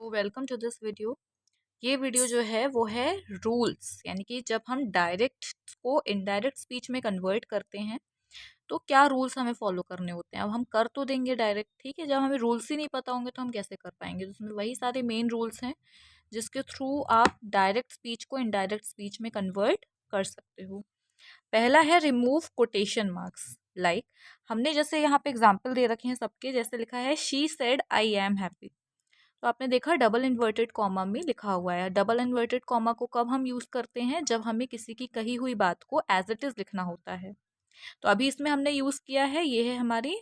तो welcome to this video. ये video जो है वो है रूल्स, यानी कि जब हम डायरेक्ट को इनडायरेक्ट स्पीच में कन्वर्ट करते हैं तो क्या रूल्स हमें फॉलो करने होते हैं। अब हम कर तो देंगे डायरेक्ट, ठीक है, जब हमें रूल्स ही नहीं पता होंगे तो हम कैसे कर पाएंगे। तो उसमें वही सारे मेन रूल्स हैं जिसके थ्रू आप डायरेक्ट स्पीच को इनडायरेक्ट स्पीच में कन्वर्ट कर सकते हो। पहला है रिमूव कोटेशन मार्क्स। लाइक हमने जैसे यहाँ पे एग्जाम्पल दे रखे हैं सबके, जैसे लिखा है she said I am happy. तो आपने देखा डबल इन्वर्टेड कॉमा में लिखा हुआ है। डबल इन्वर्टेड कॉमा को कब हम यूज करते हैं, जब हमें किसी की कही हुई बात को एज इट इज लिखना होता है। तो अभी इसमें हमने यूज किया है, ये है हमारी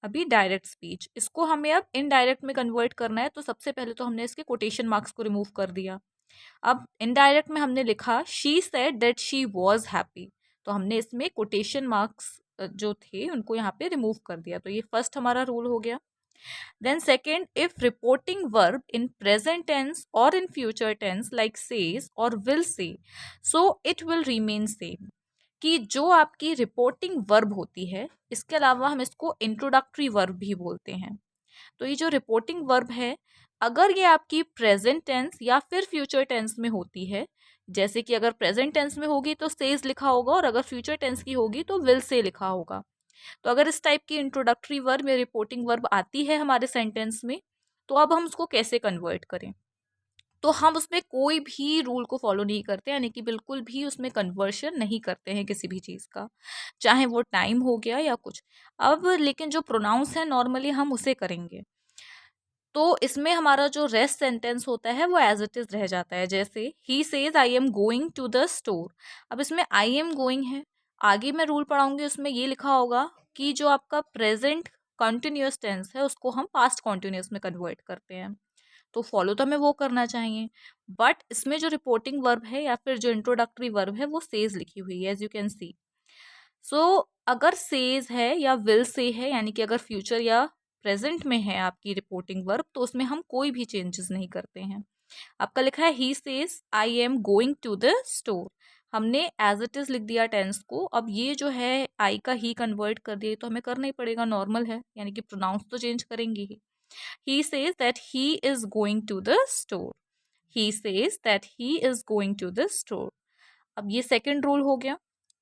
अभी डायरेक्ट स्पीच। इसको हमें अब इनडायरेक्ट में कन्वर्ट करना है, तो सबसे पहले तो हमने इसके कोटेशन मार्क्स को रिमूव कर दिया। अब इनडायरेक्ट में हमने लिखा she said that she was happy, तो हमने इसमें कोटेशन मार्क्स जो थे उनको यहाँ पे रिमूव कर दिया। तो ये फर्स्ट हमारा रूल हो गया। Then second, if reporting verb in present tense or in future tense like says or will say, so it will remain same। कि जो आपकी रिपोर्टिंग वर्ब होती है, इसके अलावा हम इसको इंट्रोडक्टरी वर्ब भी बोलते हैं। तो ये जो रिपोर्टिंग वर्ब है, अगर ये आपकी प्रेजेंट टेंस या फिर फ्यूचर टेंस में होती है, जैसे कि अगर प्रेजेंट टेंस में होगी तो सेज लिखा होगा और अगर फ्यूचर टेंस की होगी तो विल से लिखा होगा। तो अगर इस टाइप की इंट्रोडक्टरी वर्ब या रिपोर्टिंग वर्ब आती है हमारे सेंटेंस में, तो अब हम उसको कैसे कन्वर्ट करें। तो हम उसमें कोई भी रूल को फॉलो नहीं करते, यानी कि बिल्कुल भी उसमें कन्वर्शन नहीं करते हैं किसी भी चीज़ का, चाहे वो टाइम हो गया या कुछ। अब लेकिन जो प्रोनाउंस है नॉर्मली हम उसे करेंगे। तो इसमें हमारा जो रेस्ट सेंटेंस होता है वो एज इट इज रह जाता है। जैसे he says I am going to the store. अब इसमें आई एम गोइंग है, आगे मैं रूल पढ़ाऊंगी उसमें ये लिखा होगा कि जो आपका प्रेजेंट कंटिन्यूअस टेंस है उसको हम पास्ट कंटिन्यूअस में कन्वर्ट करते हैं। तो फॉलो तो हमें वो करना चाहिए, बट इसमें जो रिपोर्टिंग वर्ब है या फिर जो इंट्रोडक्टरी वर्ब है वो सेज लिखी हुई है, एज यू कैन सी। सो अगर सेज है या विल से है, यानी कि अगर फ्यूचर या प्रेजेंट में है आपकी रिपोर्टिंग वर्ब, तो उसमें हम कोई भी चेंजेस नहीं करते हैं। आपका लिखा है he says I am going to the store, हमने एज इट इज लिख दिया टेंस को। अब ये जो है आई का ही कन्वर्ट कर दिया, तो हमें करना ही पड़ेगा, नॉर्मल है, यानी कि प्रोनाउंस तो चेंज करेंगे ही। He says that he is going to the store. He says that he is going to the store. अब ये सेकेंड रूल हो गया।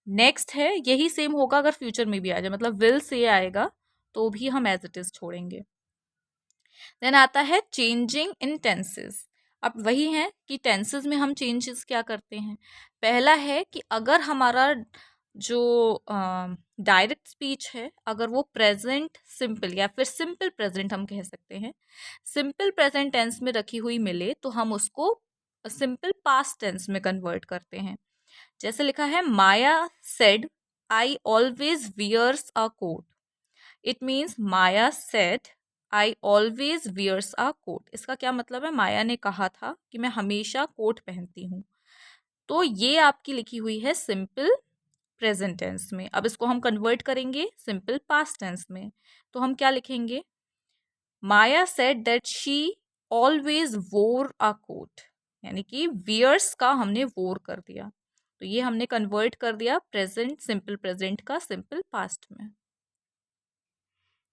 नेक्स्ट है, यही सेम होगा अगर फ्यूचर में भी आ जाए, मतलब विल से आएगा तो भी हम एज इट इज छोड़ेंगे। देन आता है चेंजिंग इन टेंसेस। अब वही है कि टेंसेस में हम चेंजेस क्या करते हैं। पहला है कि अगर हमारा जो डायरेक्ट स्पीच है, अगर वो प्रेजेंट सिंपल या फिर सिंपल प्रेजेंट हम कह सकते हैं, सिंपल प्रेजेंट टेंस में रखी हुई मिले तो हम उसको सिंपल पास्ट टेंस में कन्वर्ट करते हैं। जैसे लिखा है Maya said I always wears a coat. It means Maya said I always wears a coat. इसका क्या मतलब है, माया ने कहा था कि मैं हमेशा कोट पहनती हूँ। तो ये आपकी लिखी हुई है सिंपल प्रेजेंट टेंस में। अब इसको हम कन्वर्ट करेंगे सिंपल पास्ट टेंस में, तो हम क्या लिखेंगे, माया सेड दैट शी ऑलवेज वोर अ कोट, यानी कि वियर्स का हमने वोर कर दिया। तो ये हमने कन्वर्ट कर दिया प्रेजेंट सिंपल प्रेजेंट का सिंपल पास्ट में।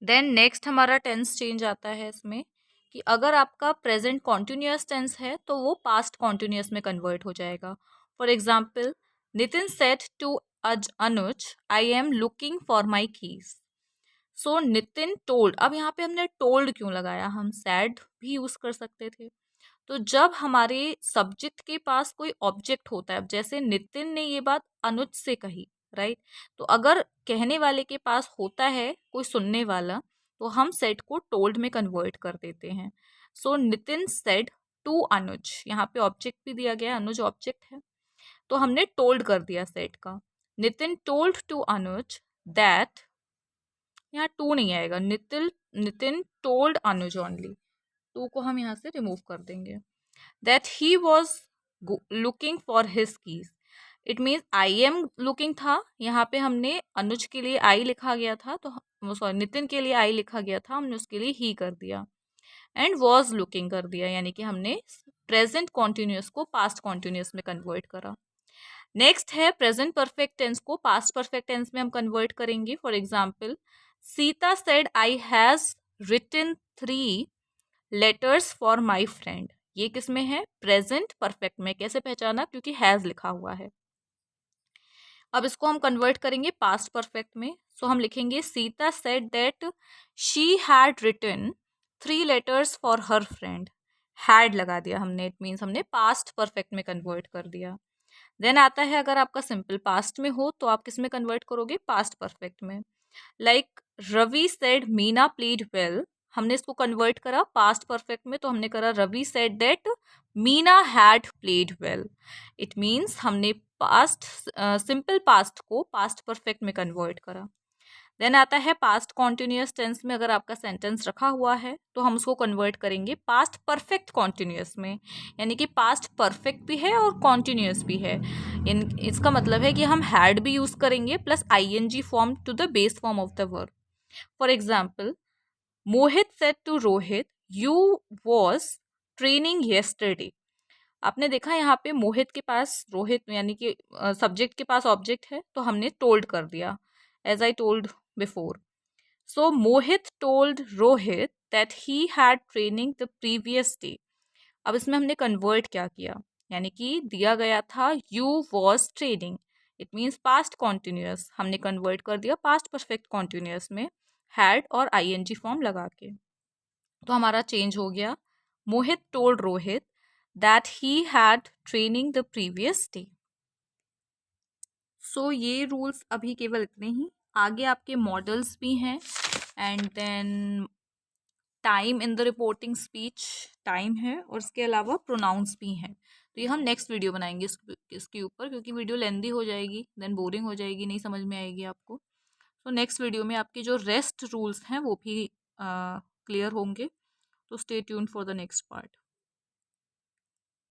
देन नेक्स्ट हमारा टेंस चेंज आता है इसमें, कि अगर आपका प्रेजेंट कॉन्टिन्यूअस टेंस है तो वो पास्ट कॉन्टिन्यूअस में कन्वर्ट हो जाएगा। For example, Nitin said to Anuj I am looking for my keys. So Nitin told, अब यहाँ पे हमने टोल्ड क्यों लगाया, हम सैड भी यूज कर सकते थे। तो जब हमारे सब्जेक्ट के पास कोई ऑब्जेक्ट होता है, जैसे नितिन ने ये बात अनुज से कही, राइट, तो अगर कहने वाले के पास होता है कोई सुनने वाला, तो हम सेड को टोल्ड में कन्वर्ट कर देते हैं। सो नितिन सेड टू अनुज, यहाँ पे ऑब्जेक्ट भी दिया गया, अनुज ऑब्जेक्ट है, तो हमने टोल्ड कर दिया सेड का। Nitin told to Anuj that, यहाँ टू नहीं आएगा, Nitin told Anuj only, to को हम यहाँ से रिमूव कर देंगे। That he was looking for his keys. It means I am looking था, यहाँ पे हमने अनुज के लिए आई लिखा गया था, तो सॉरी नितिन के लिए आई लिखा गया था, हमने उसके लिए ही कर दिया। एंड वॉज लुकिंग कर दिया, यानी कि हमने प्रेजेंट कॉन्टिन्यूअस को पास्ट कॉन्टिन्यूअस में कन्वर्ट करा। नेक्स्ट है प्रेजेंट परफेक्ट टेंस को पास्ट परफेक्ट टेंस में हम कन्वर्ट करेंगे। For example, Sita said I has written 3 letters for my friend, ये किस में है? प्रेजेंट परफेक्ट में। कैसे पहचाना? क्योंकि हैज लिखा हुआ है। अब इसको हम कन्वर्ट करेंगे पास्ट परफेक्ट में। सो हम लिखेंगे Sita said that she had written 3 letters for her friend. Had लगा दिया हमने, इट मीन्स हमने पास्ट परफेक्ट में कन्वर्ट कर दिया। देन आता है, अगर आपका सिंपल पास्ट में हो तो आप किस में कन्वर्ट करोगे? पास्ट परफेक्ट में। Like Ravi said Meena played well, हमने इसको कन्वर्ट करा पास्ट परफेक्ट में, तो हमने करा Ravi said that Meena had played well. It means हमने पास्ट सिंपल पास्ट को पास्ट परफेक्ट में कन्वर्ट करा। देन आता है पास्ट कॉन्टिन्यूअस टेंस में, अगर आपका सेंटेंस रखा हुआ है तो हम उसको कन्वर्ट करेंगे पास्ट परफेक्ट कॉन्टिन्यूअस में, यानी कि पास्ट परफेक्ट भी है और कॉन्टिन्यूअस भी है। इसका मतलब है कि हम हैड भी यूज करेंगे plus ING form to the base form of the verb. For example, Mohit said to Rohit you was training yesterday. आपने देखा यहाँ पे मोहित के पास रोहित यानी कि सब्जेक्ट के पास ऑब्जेक्ट है, तो हमने टोल्ड कर दिया, as I told before. So Mohit told Rohit that he had training the previous day. अब इसमें हमने कन्वर्ट क्या किया, यानी कि दिया गया था you was training, it means past continuous, हमने कन्वर्ट कर दिया पास्ट परफेक्ट कॉन्टिन्यूअस में हैड और आईएनजी फॉर्म लगा के। तो हमारा चेंज हो गया, Mohit told Rohit that he had training the previous day. So ये रूल्स अभी केवल इतने ही, आगे आपके मॉडल्स भी हैं and then time in the reporting speech time है, और इसके अलावा प्रोनाउंस भी हैं। तो ये हम नेक्स्ट वीडियो बनाएंगे इसके ऊपर, क्योंकि वीडियो लेंदी हो जाएगी, देन बोरिंग हो जाएगी, नहीं समझ में आएगी आपको। तो नेक्स्ट वीडियो में आपके जो रेस्ट रूल्स हैं वो भी क्लियर होंगे। तो stay tuned for the next part.